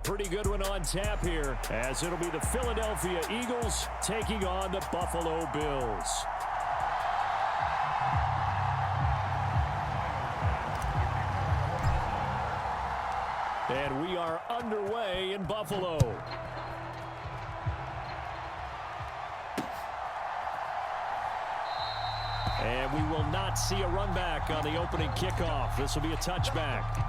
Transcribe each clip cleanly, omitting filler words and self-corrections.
Pretty good one on tap here, as it'll be the Philadelphia Eagles taking on the Buffalo Bills. And we are underway in Buffalo. And we will not see a run back on the opening kickoff. This will be a touchback.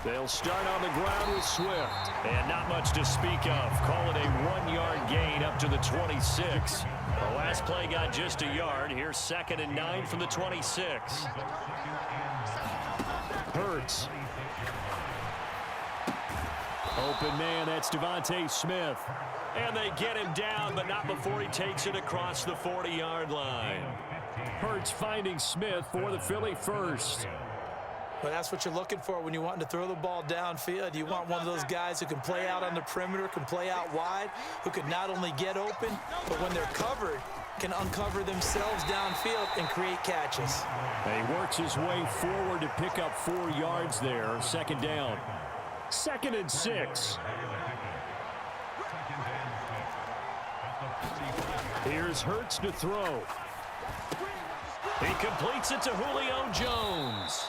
They'll start on the ground with Swift. And not much to speak of. Call it a 1-yard gain up to the 26. The last play got just a yard. Here's 2nd and 9 from the 26. Hurts. Open man, that's Devontae Smith. And they get him down, but not before he takes it across the 40-yard line. Hurts finding Smith for the Philly first. Well, that's what you're looking for when you're wanting to throw the ball downfield. You want one of those guys who can play out on the perimeter, can play out wide, who can not only get open, but when they're covered, can uncover themselves downfield and create catches. He works his way forward to pick up 4 yards there. 2nd down. 2nd and 6. Here's Hurts to throw. He completes it to Julio Jones.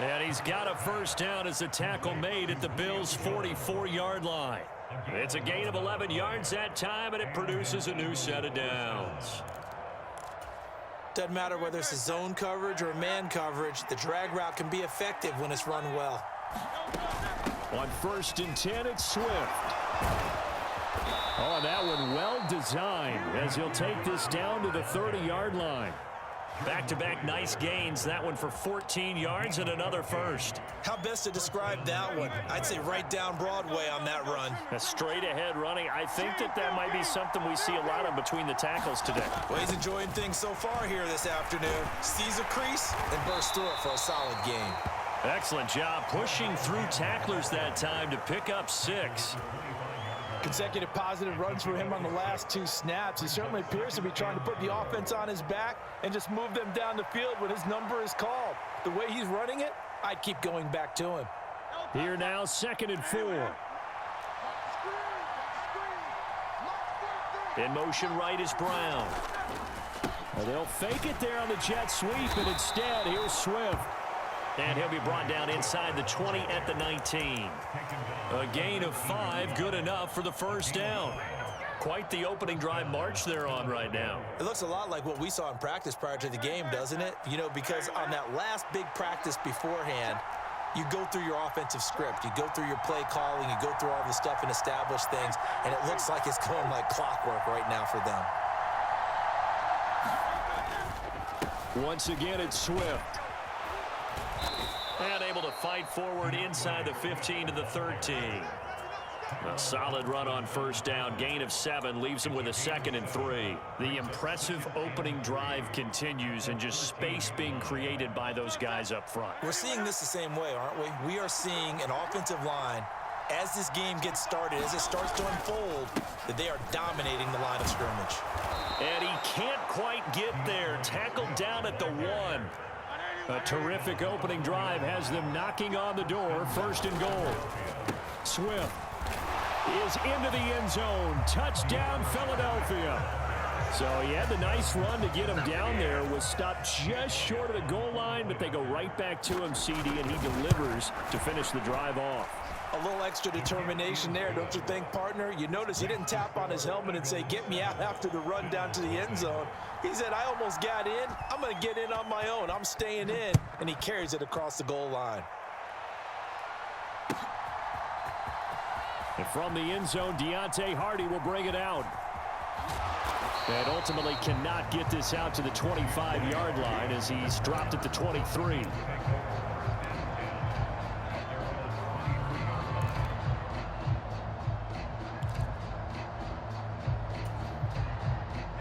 And he's got a first down as the tackle made at the Bills' 44-yard line. It's a gain of 11 yards that time, and it produces a new set of downs. Doesn't matter whether it's a zone coverage or man coverage, the drag route can be effective when it's run well. On 1st and 10, it's Swift. Oh, that one well designed as he'll take this down to the 30-yard line. Back-to-back nice gains. That one for 14 yards and another first. How best to describe that one? I'd say right down Broadway on that run. A straight-ahead running. I think that might be something we see a lot of between the tackles today. Well, he's enjoying things so far here this afternoon. Sees a crease and bursts through it for a solid gain. Excellent job pushing through tacklers that time to pick up 6. Consecutive positive runs for him on the last 2 snaps. He certainly appears to be trying to put the offense on his back and just move them down the field when his number is called. The way he's running it, I'd keep going back to him. Here now, 2nd and 4. In motion right is Brown. Well, they'll fake it there on the jet sweep, and instead, here's Swift. And he'll be brought down inside the 20 at the 19. A gain of 5, good enough for the first down. Quite the opening drive march they're on right now. It looks a lot like what we saw in practice prior to the game, doesn't it? You know, because on that last big practice beforehand, you go through your offensive script. You go through your play calling. You go through all the stuff and establish things. And it looks like it's going like clockwork right now for them. Once again, it's Swift. And able to fight forward inside the 15 to the 13. A solid run on first down. Gain of 7 leaves him with a 2nd and 3. The impressive opening drive continues and just space being created by those guys up front. We're seeing this the same way, aren't we? We are seeing an offensive line, as this game gets started, as it starts to unfold, that they are dominating the line of scrimmage. And he can't quite get there. Tackled down at the 1. A terrific opening drive has them knocking on the door. 1st and goal. Swift is into the end zone. Touchdown, Philadelphia. So he had the nice run to get him down there. Was stopped just short of the goal line, but they go right back to him, CD, and he delivers to finish the drive off. A little extra determination there, don't you think, partner? You notice he didn't tap on his helmet and say, get me out after the run down to the end zone. He said, I almost got in. I'm going to get in on my own. I'm staying in. And he carries it across the goal line. And from the end zone, Deontay Hardy will bring it out. And ultimately cannot get this out to the 25-yard line as he's dropped at the 23.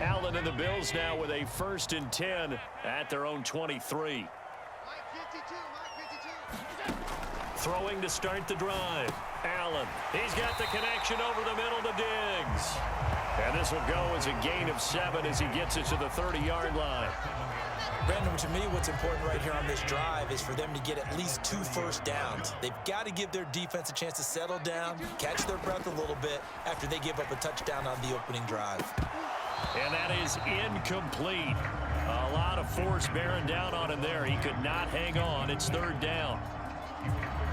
Allen and the Bills now with a 1st and 10 at their own 23. Throwing to start the drive. Allen. He's got the connection over the middle to Diggs. And this will go as a gain of 7 as he gets it to the 30-yard line. Brandon, to me, what's important right here on this drive is for them to get at least 2 first downs. They've got to give their defense a chance to settle down, catch their breath a little bit after they give up a touchdown on the opening drive. And that is incomplete. A lot of force bearing down on him there. He could not hang on. It's 3rd down.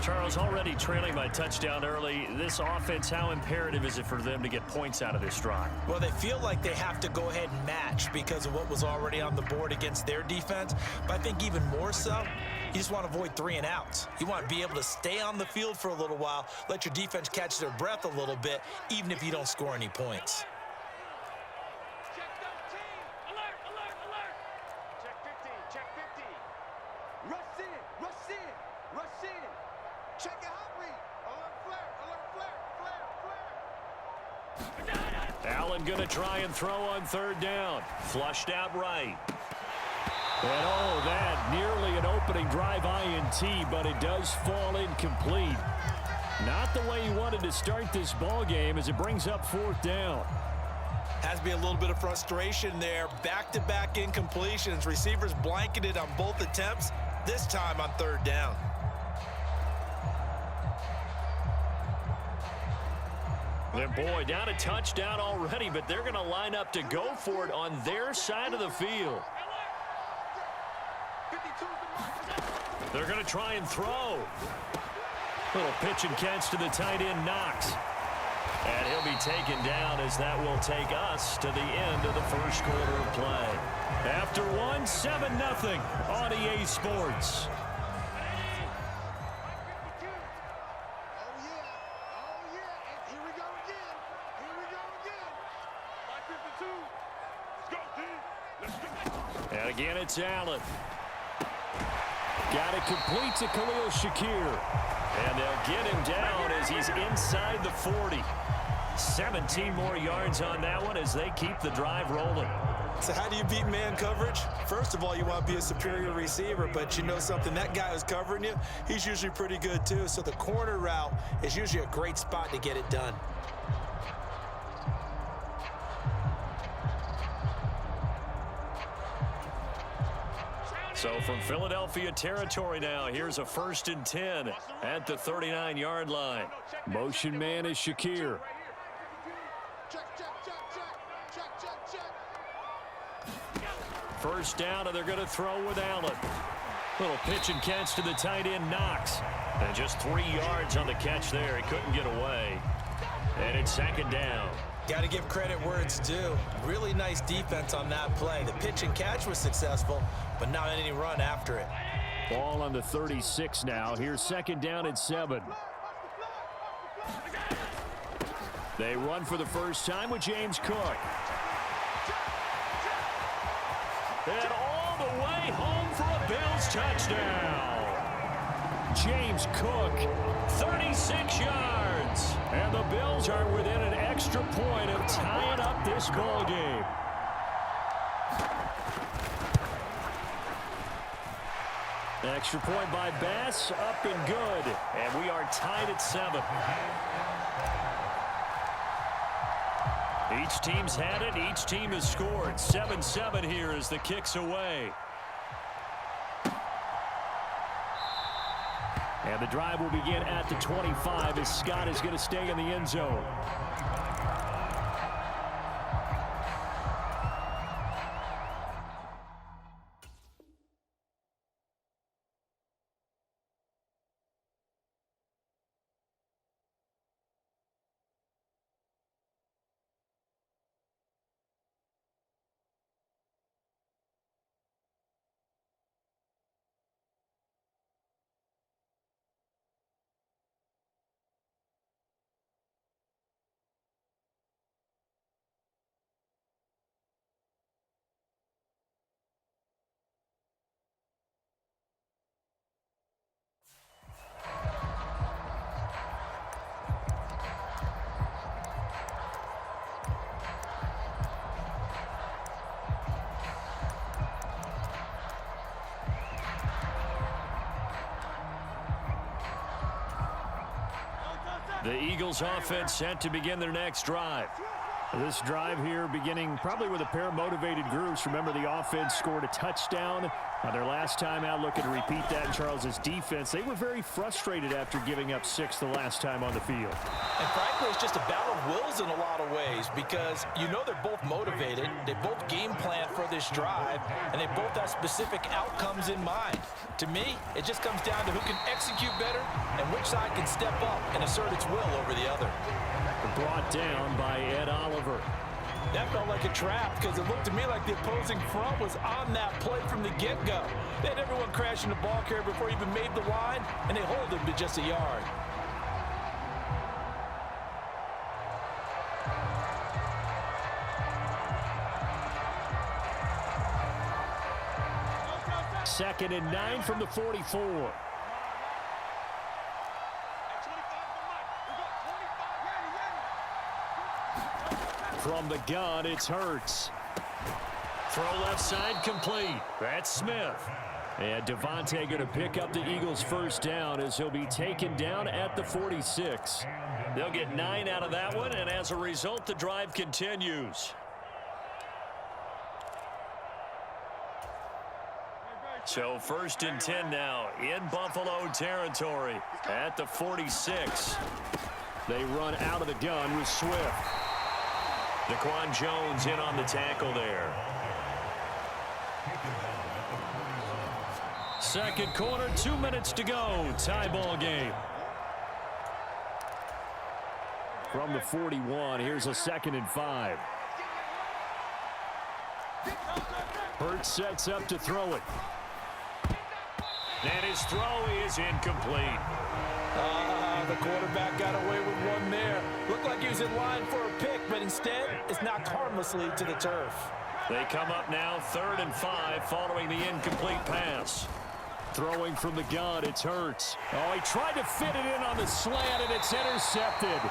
Charles, already trailing by touchdown early. This offense, how imperative is it for them to get points out of this drive? Well, they feel like they have to go ahead and match because of what was already on the board against their defense. But I think even more so, you just want to avoid 3 and outs. You want to be able to stay on the field for a little while, let your defense catch their breath a little bit, even if you don't score any points. Check 13. Alert, alert, alert. Check 15, check 15. Rush in, rush in, rush in. Check your hot read. Alert, flare, flare, flare. Allen going to try and throw on 3rd down. Flushed out right. And oh, that nearly an opening drive INT, but it does fall incomplete. Not the way he wanted to start this ball game as it brings up 4th down. Has to be a little bit of frustration there. Back-to-back incompletions. Receivers blanketed on both attempts, this time on 3rd down. Their boy down a touchdown already, but they're going to line up to go for it on their side of the field. They're going to try and throw. Little pitch and catch to the tight end, Knox. And he'll be taken down as that will take us to the end of the first quarter of play. After one, 7-0 on EA Sports. And again, it's Allen. Got it complete to Khalil Shakir. And they'll get him down as he's inside the 40. 17 more yards on that one as they keep the drive rolling. So how do you beat man coverage? First of all, you want to be a superior receiver, but you know something, that guy who's covering you, he's usually pretty good too. So the corner route is usually a great spot to get it done. So from Philadelphia territory now, here's a 1st and 10 at the 39-yard line. Motion man is Shakir. First down, and they're going to throw with Allen. Little pitch and catch to the tight end, Knox. And just 3 yards on the catch there. He couldn't get away. And it's 2nd down. Got to give credit where it's due. Really nice defense on that play. The pitch and catch was successful, but not any run after it. Ball on the 36 now. Here's 2nd down and 7. They run for the first time with James Cook. And all the way home for a Bills touchdown. James Cook, 36 yards. And the Bills are within an extra point of tying up this ball game. Extra point by Bass, up and good. And we are tied at 7. Each team's had it. Each team has scored. 7-7 here as the kick's away. And the drive will begin at the 25 as Scott is going to stay in the end zone. The Eagles offense set to begin their next drive. This drive here beginning probably with a pair of motivated groups. Remember, the offense scored a touchdown on their last time out, looking to repeat that in Charles's defense. They were very frustrated after giving up 6 the last time on the field. And frankly, it's just a battle of wills in a lot of ways because you know they're both motivated. They both game plan for this drive, and they both have specific outcomes in mind. To me, it just comes down to who can execute better and which side can step up and assert its will over the other. Brought down by Ed Oliver. That felt like a trap because it looked to me like the opposing front was on that play from the get-go. They had everyone crashing the ball carrier before he even made the line, and they hold him to just a yard. Second and 9 from the 44. From the gun, it's Hurts. Throw left side complete. That's Smith. And Devontae going to pick up the Eagles' first down as he'll be taken down at the 46. They'll get 9 out of that one, and as a result, the drive continues. So first and 10 now in Buffalo territory at the 46. They run out of the gun with Swift. Daquan Jones in on the tackle there. Second quarter, 2 minutes to go. Tie ball game. From the 41, here's a 2nd and 5. Hurts sets up to throw it. And his throw is incomplete. The quarterback got away with one there. Looked like he was in line for a pick, but instead it's knocked harmlessly to the turf. They come up now 3rd and 5 following the incomplete pass. Throwing from the gun, it's Hurts. Oh, he tried to fit it in on the slant, and it's intercepted.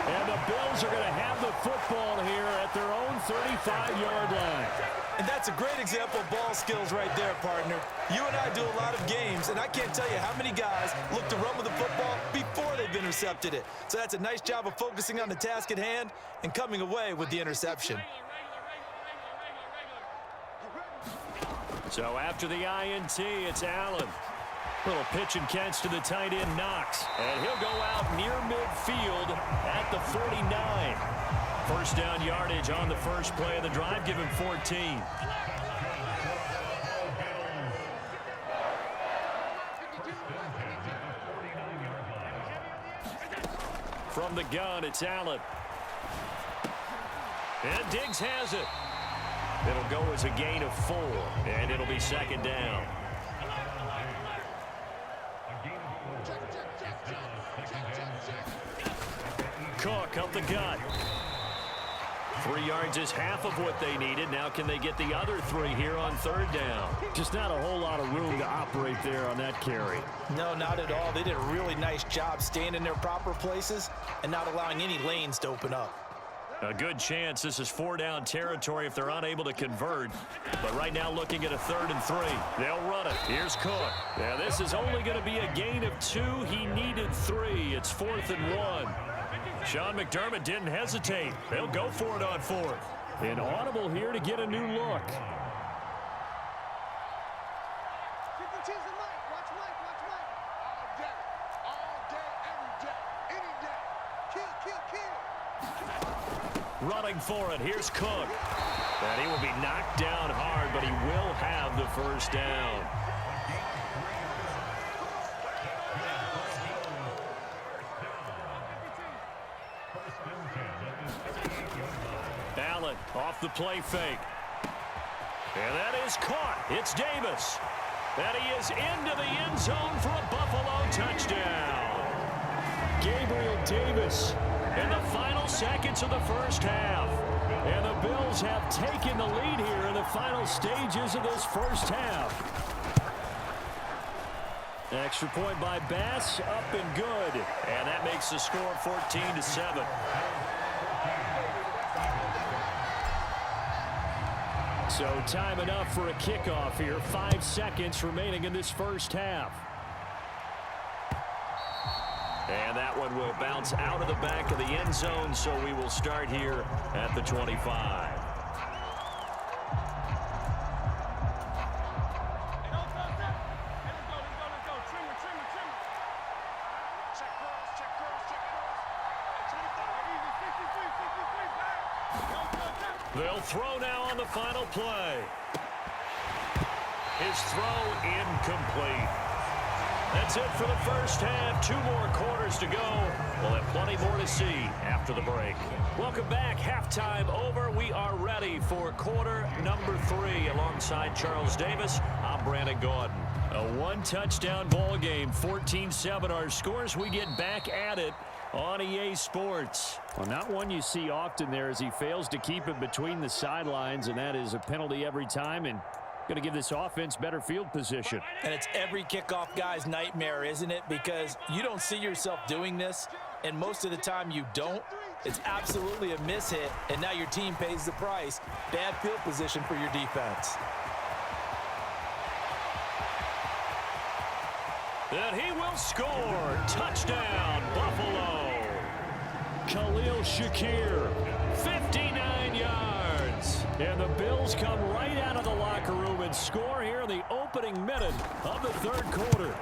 And the Bills are going to have the football here at their own 35-yard line. And that's a great example of ball skills right there, partner. You and I do a lot of games, and I can't tell you how many guys look to run with the football before they've intercepted it. So that's a nice job of focusing on the task at hand and coming away with the interception. So after the INT, it's Allen. Little pitch and catch to the tight end, Knox. And he'll go out near midfield at the 49. First down yardage on the first play of the drive, give him 14. From the gun, it's Allen. And Diggs has it. It'll go as a gain of 4, and it'll be 2nd down. Cook up the gut. 3 yards is half of what they needed. Now can they get the other 3 here on 3rd down? Just not a whole lot of room to operate there on that carry. No, not at all. They did a really nice job staying in their proper places and not allowing any lanes to open up. A good chance this is 4-down territory if they're unable to convert. But right now looking at a 3rd and 3. They'll run it. Here's Cook. Now this is only going to be a gain of 2. He needed 3. It's 4th and 1. Sean McDermott didn't hesitate. They'll go for it on 4th. An audible here to get a new look. Running for it. Here's Cook. And he will be knocked down hard, but he will have the first down. Allen off the play fake. And that is caught. It's Davis. And he is into the end zone for a Buffalo touchdown. Gabriel Davis in the final seconds of the first half. And the Bills have taken the lead here in the final stages of this first half. Extra point by Bass, up and good. And that makes the score 14-7. So time enough for a kickoff here. 5 seconds remaining in this first half. And that one will bounce out of the back of the end zone, so we will start here at the 25. They'll throw now on the final play. His throw incomplete. That's it for the first half. 2 more quarters to go. We'll have plenty more to see after the break. Welcome back. Halftime over. We are ready for quarter number 3. Alongside Charles Davis, I'm Brandon Gaudin. A 1-touchdown ball game. 14-7 our scores. We get back at it on EA Sports. Well, not one you see often there as he fails to keep it between the sidelines, and that is a penalty every time, and going to give this offense better field position. And it's every kickoff guy's nightmare, isn't it? Because you don't see yourself doing this, and most of the time you don't. It's absolutely a mishit, and now your team pays the price. Bad field position for your defense. And he will score. Touchdown, Buffalo. Khalil Shakir, 59 yards. And the Bills come right out of the locker room and score here in the opening minute of the third quarter.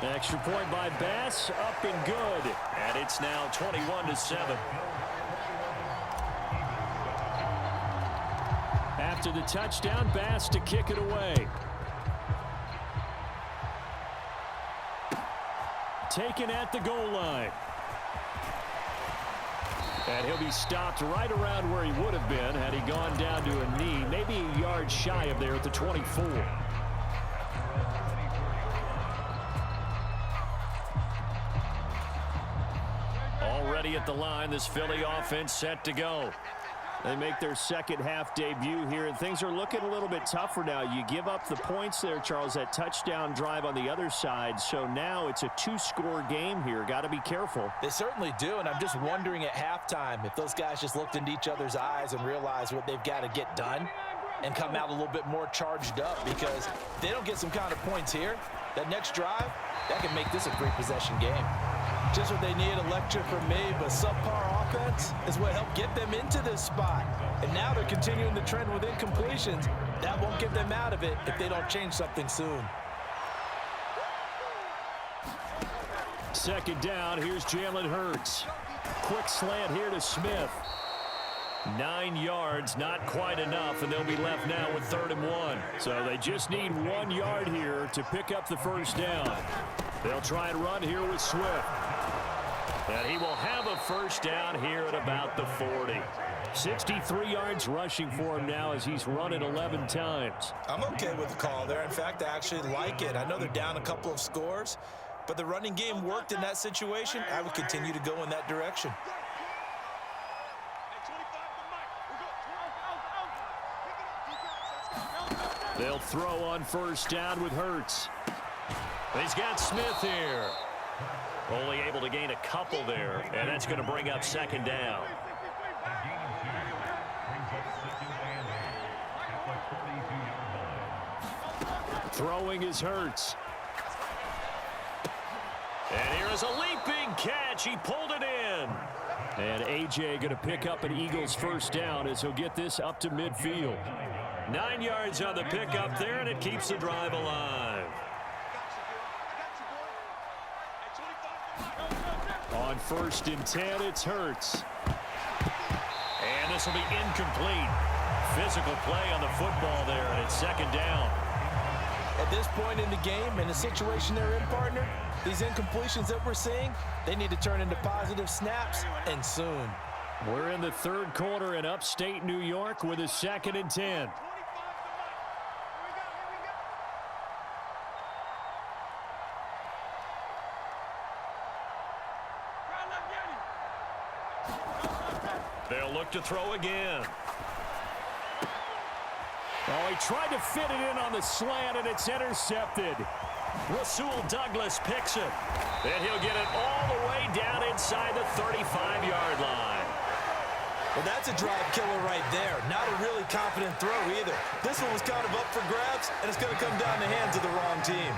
Extra point by Bass, up and good. And it's now 21-7. After the touchdown, Bass to kick it away. Taken at the goal line. And he'll be stopped right around where he would have been had he gone down to a knee, maybe a yard shy of there at the 24. Already at the line, this Philly offense set to go. They make their second half debut here, and things are looking a little bit tougher now. You give up the points there, Charles, that touchdown drive on the other side. So now it's a 2-score game here. Got to be careful. They certainly do, and I'm just wondering at halftime if those guys just looked into each other's eyes and realized what they've got to get done and come out a little bit more charged up, because if they don't get some kind of points here, that next drive, that can make this a 3-possession game. Just what they need, a lecture from me, but subpar offense is what helped get them into this spot. And now they're continuing the trend with incompletions. That won't get them out of it if they don't change something soon. Second down, here's Jalen Hurts. Quick slant here to Smith. 9 yards, not quite enough, and they'll be left now with 3rd and 1. So they just need 1 yard here to pick up the first down. They'll try and run here with Swift. And he will have a first down here at about the 40. 63 yards rushing for him now as he's run it 11 times. I'm okay with the call there. In fact, I actually like it. I know they're down a couple of scores, but the running game worked in that situation. I would continue to go in that direction. They'll throw on first down with Hurts. He's got Smith here. Only able to gain a couple there, and that's going to bring up second down. Throwing is Hurts. And here is a leaping catch. He pulled it in. And A.J. going to pick up an Eagles first down as he'll get this up to midfield. 9 yards on the pickup there, and it keeps the drive alive. On 1st and 10, it's Hurts. And this will be incomplete. Physical play on the football there, and it's second down. At this point in the game, in the situation they're in, partner, these incompletions that we're seeing, they need to turn into positive snaps, and soon. We're in the third quarter in upstate New York with a 2nd and 10. They'll look to throw again. Oh, he tried to fit it in on the slant, and it's intercepted. Rasul Douglas picks it. And he'll get it all the way down inside the 35-yard line. Well, that's a drive killer right there. Not a really confident throw either. This one was kind of up for grabs, and it's going to come down the hands of the wrong team.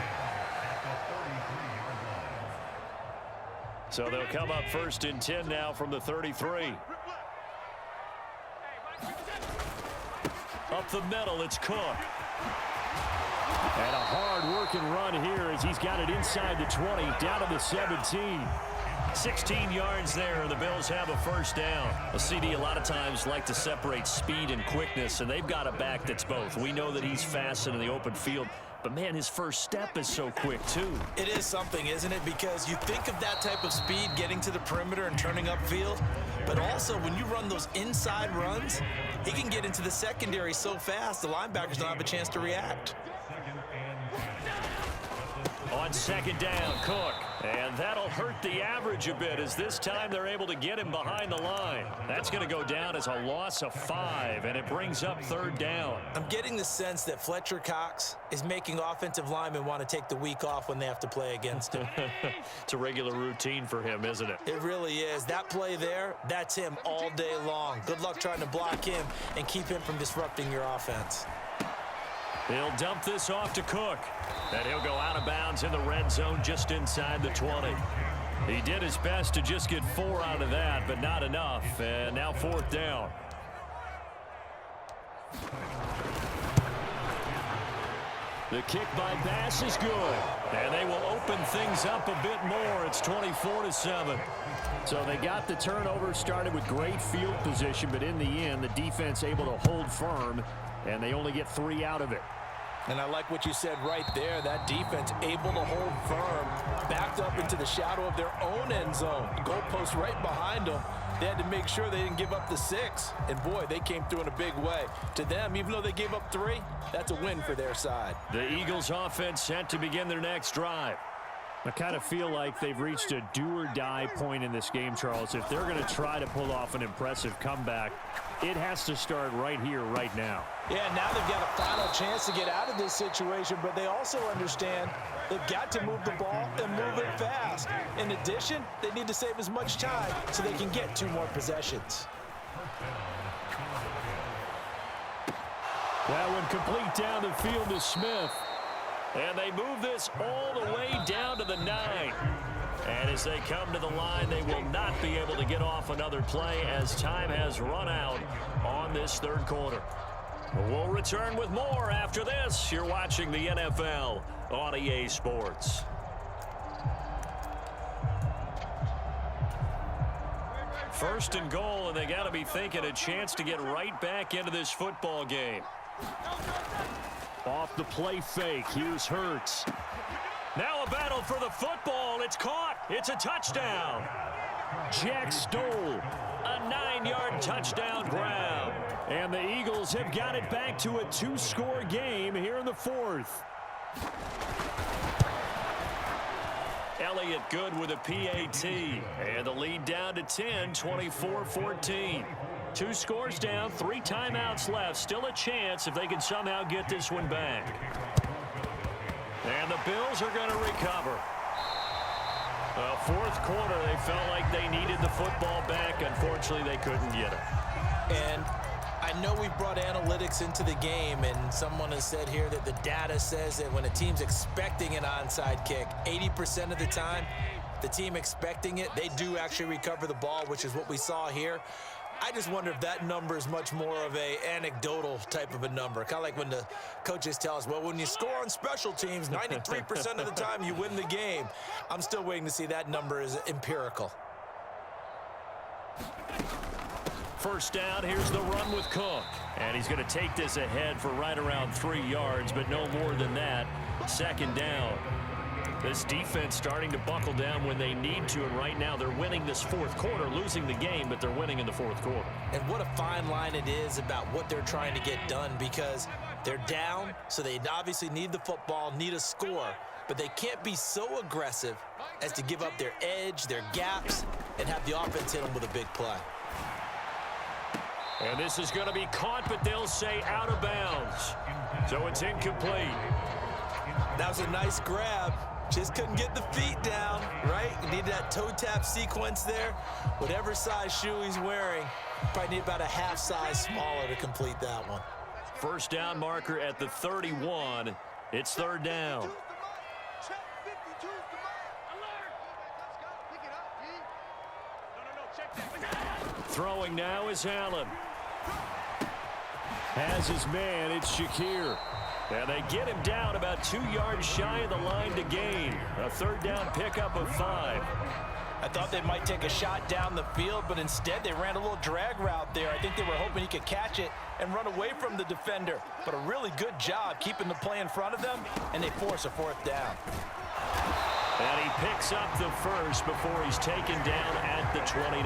So they'll come up 1st and 10 now from the 33. Up the middle, it's Cook. And a hard-working run here as he's got it inside the 20, down to the 17. 16 yards there, and the Bills have a 1st down. A CD a lot of times like to separate speed and quickness, and they've got a back that's both. We know that he's fast in the open field, but, man, his first step is so quick, too. It is something, isn't it? Because you think of that type of speed getting to the perimeter and turning upfield, but also when you run those inside runs, he can get into the secondary so fast the linebackers don't have a chance to react. On 2nd down, Cook. And that'll hurt the average a bit as this time they're able to get him behind the line. That's going to go down as a loss of 5, and it brings up 3rd down. I'm getting the sense that Fletcher Cox is making offensive linemen want to take the week off when they have to play against him. It's a regular routine for him, isn't it? It really is. That play there, that's him all day long. Good luck trying to block him and keep him from disrupting your offense. He'll dump this off to Cook. And he'll go out of bounds in the red zone just inside the 20. He did his best to just get 4 out of that, but not enough. And now 4th down. The kick by Bass is good. And they will open things up a bit more. It's 24-7. So they got the turnover, started with great field position, but in the end, the defense able to hold firm, and they only get 3 out of it. And I like what you said right there. That defense able to hold firm, backed up into the shadow of their own end zone. Goalpost right behind them. They had to make sure they didn't give up the 6. And, boy, they came through in a big way. To them, even though they gave up 3, that's a win for their side. The Eagles offense set to begin their next drive. I kind of feel like they've reached a do-or-die point in this game, Charles. If they're going to try to pull off an impressive comeback, it has to start right here, right now. Yeah, now they've got a final chance to get out of this situation, but they also understand they've got to move the ball and move it fast. In addition, they need to save as much time so they can get 2 more possessions. That one complete down the field to Smith. And they move this all the way down to the 9. And as they come to the line, they will not be able to get off another play as time has run out on this 3rd quarter. We'll return with more after this. You're watching the NFL on EA Sports. First and goal, and they got to be thinking a chance to get right back into this football game. Off the play fake, here's Hurts. Now a battle for the football. It's caught. It's a touchdown. Jack Stoll, a 9-yard touchdown grab. And the Eagles have got it back to a 2-score game here in the 4th. Elliott good with a PAT. And the lead down to 10, 24-14. 2 scores down, 3 timeouts left. Still a chance if they can somehow get this one back. And the Bills are going to recover. 4th quarter, they felt like they needed the football back. Unfortunately, they couldn't get it. And I know we brought analytics into the game, and someone has said here that the data says that when a team's expecting an onside kick, 80% of the time, the team expecting it, they do actually recover the ball, which is what we saw here. I just wonder if that number is much more of a anecdotal type of a number. Kind of like when the coaches tell us, well, when you score on special teams, 93% of the time you win the game. I'm still waiting to see that number is empirical. First down, here's the run with Cook. And he's going to take this ahead for right around 3 yards, but no more than that. 2nd down. This defense starting to buckle down when they need to, and right now they're winning this 4th quarter, losing the game, but they're winning in the 4th quarter. And what a fine line it is about what they're trying to get done, because they're down, so they obviously need the football, need a score, but they can't be so aggressive as to give up their edge, their gaps, and have the offense hit them with a big play. And this is going to be caught, but they'll say out of bounds. So it's incomplete. That was a nice grab. Just couldn't get the feet down, right? You need that toe tap sequence there. Whatever size shoe he's wearing, probably need about a half size smaller to complete that one. First down marker at the 31. It's 3rd down. Throwing now is Allen. Has his man, it's Shakir. And they get him down about 2 yards shy of the line to gain. A third down pickup of 5. I thought they might take a shot down the field, but instead they ran a little drag route there. I think they were hoping he could catch it and run away from the defender. But a really good job keeping the play in front of them, and they force a 4th down. And he picks up the first before he's taken down at the 29.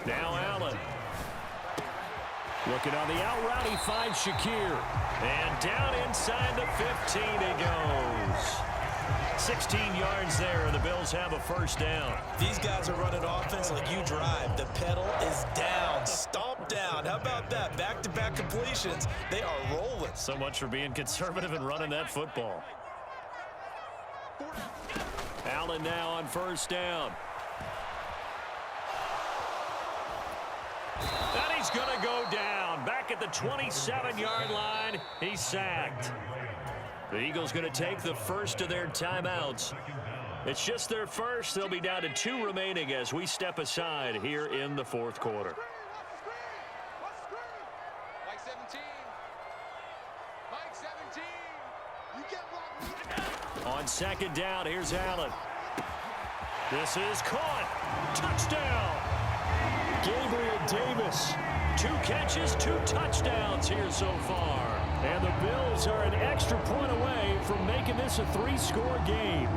Now Allen. Looking on the out route, he finds Shakir. And down inside the 15 he goes. 16 yards there, and the Bills have a first down. These guys are running offense like you drive. The pedal is down, stomp down. How about that? Back-to-back completions. They are rolling. So much for being conservative and running that football. Allen now on first down. And he's going to go down. Back at the 27-yard line, he's sacked. The Eagles going to take the first of their timeouts. It's just their first. They'll be down to 2 remaining as we step aside here in the 4th quarter. Mike 17. Mike 17. You get blocked. On second down, here's Allen. This is caught. Touchdown. Gabriel Davis. 2 catches, 2 touchdowns here so far. And the Bills are an extra point away from making this a 3-score game.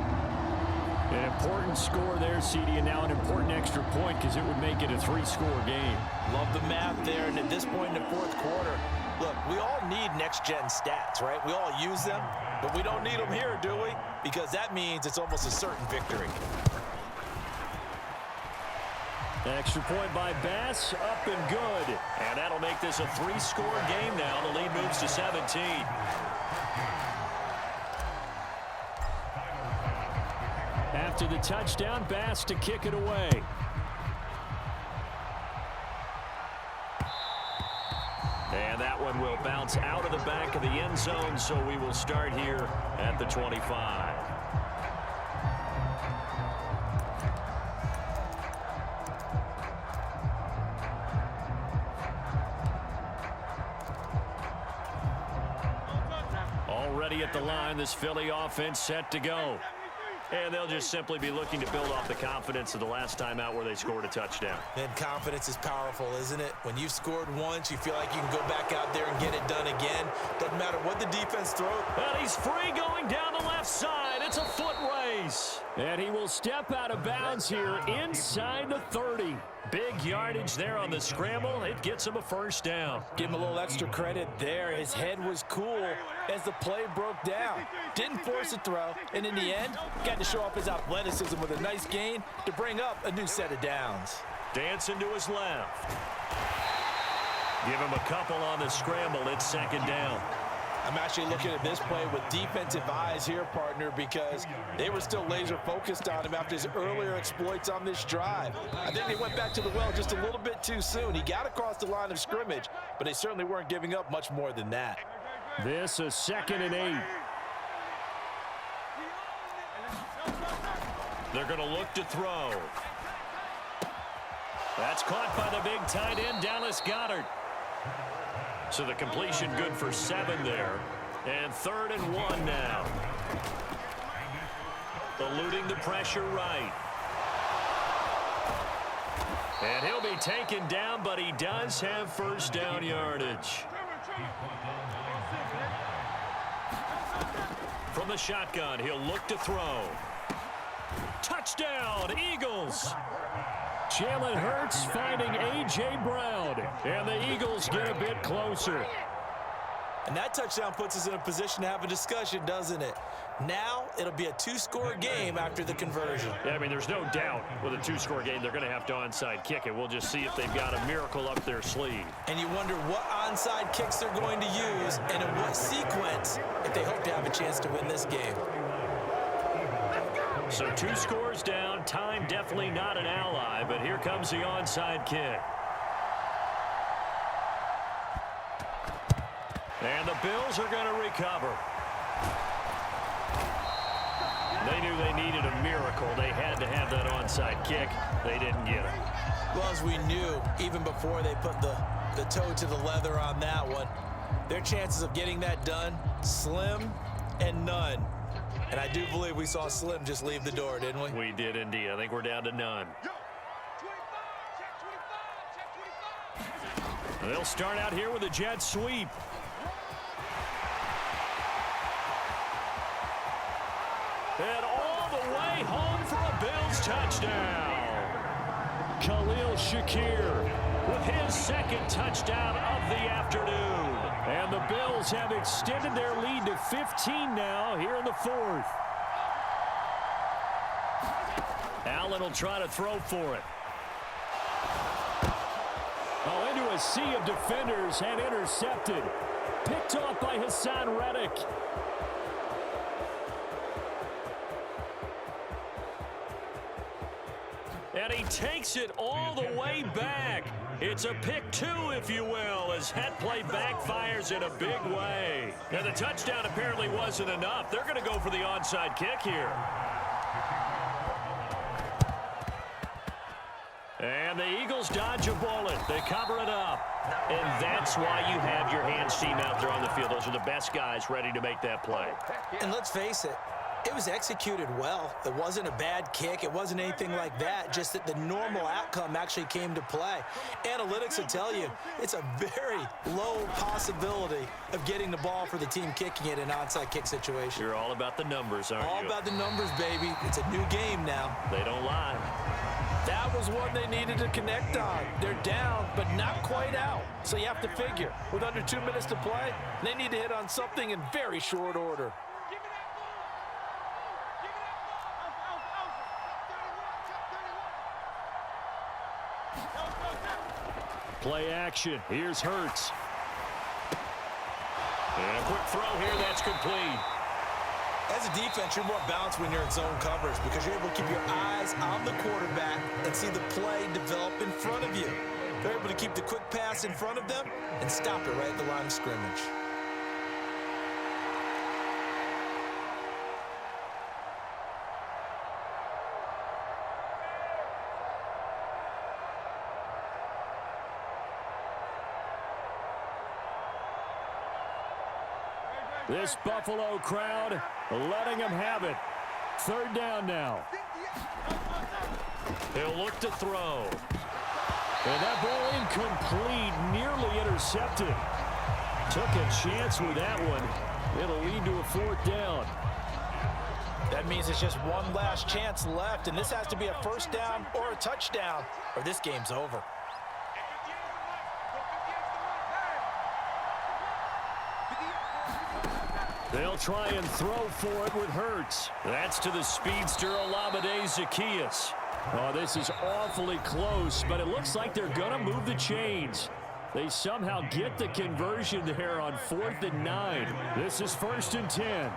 An important score there, CD, and now an important extra point because it would make it a 3-score game. Love the math there, and at this point in the 4th quarter, look, we all need next-gen stats, right? We all use them, but we don't need them here, do we? Because that means it's almost a certain victory. Extra point by Bass, up and good. And that'll make this a 3-score game now. The lead moves to 17. After the touchdown, Bass to kick it away. And that one will bounce out of the back of the end zone, so we will start here at the 25. Already at the line, this Philly offense set to go. And they'll just simply be looking to build off the confidence of the last time out where they scored a touchdown. And confidence is powerful, isn't it? When you've scored once, you feel like you can go back out there and get it done again. Doesn't matter what the defense throws. And he's free going down the left side. It's a foot race. And he will step out of bounds here inside the 30. Big yardage there on the scramble. It gets him a first down. Give him a little extra credit there. His head was cool as the play broke down. Didn't force a throw, and in the end, got to show off his athleticism with a nice gain to bring up a new set of downs. Dancing to his left. Give him a couple on the scramble. It's second down. I'm actually looking at this play with defensive eyes here, partner, because they were still laser focused on him after his earlier exploits on this drive. I think they went back to the well just a little bit too soon. He got across the line of scrimmage, but they certainly weren't giving up much more than that. This is 2nd and 8. They're going to look to throw. That's caught by the big tight end, Dallas Goedert. So the completion good for 7 there. And 3rd and 1 now. Eluding the pressure right. And he'll be taken down, but he does have first down yardage. From the shotgun, he'll look to throw. Touchdown, Eagles! Jalen Hurts finding A.J. Brown, and the Eagles get a bit closer. And that touchdown puts us in a position to have a discussion, doesn't it? Now it'll be a 2-score game after the conversion. Yeah, I mean, there's no doubt with a 2-score game they're going to have to onside kick it. We'll just see if they've got a miracle up their sleeve. And you wonder what onside kicks they're going to use and in what sequence if they hope to have a chance to win this game. So 2 scores down, time definitely not an ally, but here comes the onside kick. And the Bills are going to recover. They knew they needed a miracle. They had to have that onside kick. They didn't get it. Well, as we knew, even before they put the toe to the leather on that one, their chances of getting that done, slim and none. And I do believe we saw Slim just leave the door, didn't we? We did indeed. I think we're down to none. Yo, 25, check 25, check 25. They'll start out here with a jet sweep. And all the way home for a Bills touchdown. Khalil Shakir with his second touchdown of the afternoon. And the Bills have extended their lead to 15 now here in the fourth. Allen will try to throw for it. Oh, into a sea of defenders and intercepted. Picked off by Hassan Reddick. And he takes it all the way back. It's a pick two, if you will, as that play backfires in a big way. And the touchdown apparently wasn't enough. They're going to go for the onside kick here. And the Eagles dodge a bullet. They cover it up. And that's why you have your hands team out there on the field. Those are the best guys ready to make that play. And let's face it, it was executed well. It wasn't a bad kick. It wasn't anything like that. Just that the normal outcome actually came to play. Analytics will tell you it's a very low possibility of getting the ball for the team kicking it in an onside kick situation. You're all about the numbers, aren't you? All about the numbers, baby. It's a new game now. They don't lie. That was one they needed to connect on. They're down, but not quite out. So you have to figure, with under 2 minutes to play, they need to hit on something in very short order. Play action. Here's Hurts. And a quick throw here. That's complete. As a defense, you're more balanced when you're in zone coverage because you're able to keep your eyes on the quarterback and see the play develop in front of you. They're able to keep the quick pass in front of them and stop it right at the line of scrimmage. This Buffalo crowd letting them have it. Third down now. He'll look to throw. And that ball incomplete, nearly intercepted. Took a chance with that one. It'll lead to a fourth down. That means it's just one last chance left, and this has to be a first down or a touchdown, or this game's over. They'll try and throw for it with Hurts. That's to the speedster Olamide Zaccheaus. Oh, this is awfully close, but it looks like they're going to move the chains. They somehow get the conversion there on 4th and 9. This is 1st and 10.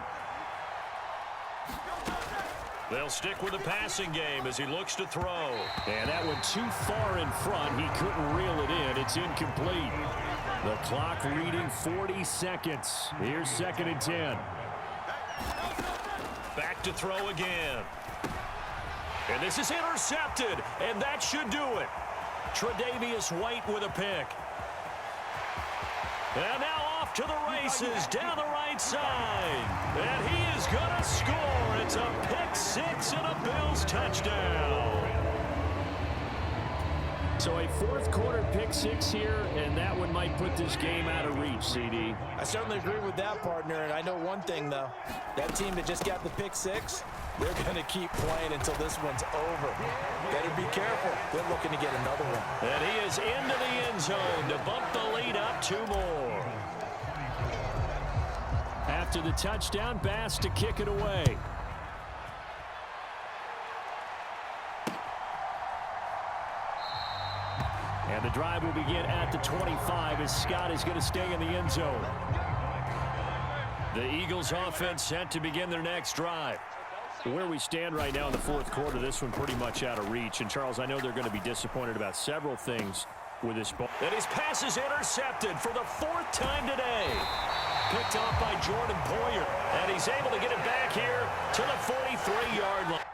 They'll stick with the passing game as he looks to throw. And that one too far in front. He couldn't reel it in. It's incomplete. The clock reading 40 seconds. Here's 2nd and 10. Back to throw again. And this is intercepted, and that should do it. Tre'Davious White with a pick. And now off to the races down the right side. And he is going to score. It's a pick six and a Bills touchdown. So a fourth quarter pick six here, and that one might put this game out of reach, CD. I certainly agree with that, partner, and I know one thing, though. That team that just got the pick six, they're going to keep playing until this one's over. Better be careful. They're looking to get another one. And he is into the end zone to bump the lead up 2 more. After the touchdown, Bass to kick it away. And the drive will begin at the 25 as Scott is going to stay in the end zone. The Eagles offense set to begin their next drive. Where we stand right now in the fourth quarter, this one pretty much out of reach. And, Charles, I know they're going to be disappointed about several things. with his ball. And his pass is intercepted for the 4th time today. Picked off by Jordan Poyer. And he's able to get it back here to the 43-yard line.